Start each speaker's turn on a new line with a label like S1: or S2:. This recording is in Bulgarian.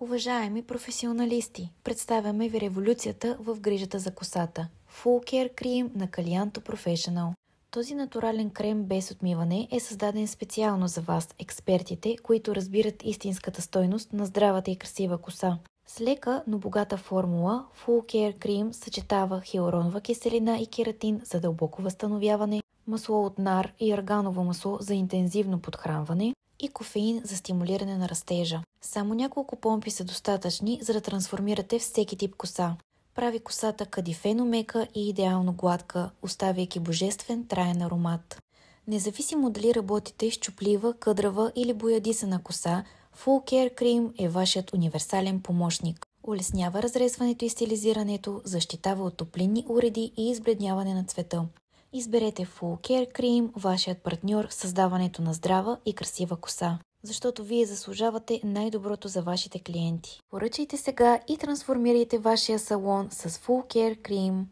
S1: Уважаеми професионалисти, представяме ви революцията в грижата за косата. Full Care Cream на Calianto Professional. Този натурален крем без отмиване е създаден специално за вас, експертите, които разбират истинската стойност на здравата и красива коса. С лека, но богата формула, Full Care Cream съчетава хиалуронова киселина и кератин за дълбоко възстановяване, масло от нар и арганово масло за интензивно подхранване и кофеин за стимулиране на растежа. Само няколко помпи са достатъчни, за да трансформирате всеки тип коса. Прави косата кадифено мека и идеално гладка, оставяйки божествен траен аромат. Независимо дали работите с чуплива, къдрава или боядисана коса, Full Care Cream е вашият универсален помощник. Улеснява разресването и стилизирането, защитава от топлинни уреди и избледняване на цвета. Изберете Full Care Cream, вашият партньор в създаването на здрава и красива коса. Защото вие заслужавате най-доброто за вашите клиенти. Поръчайте сега и трансформирайте вашия салон с Full Care Cream.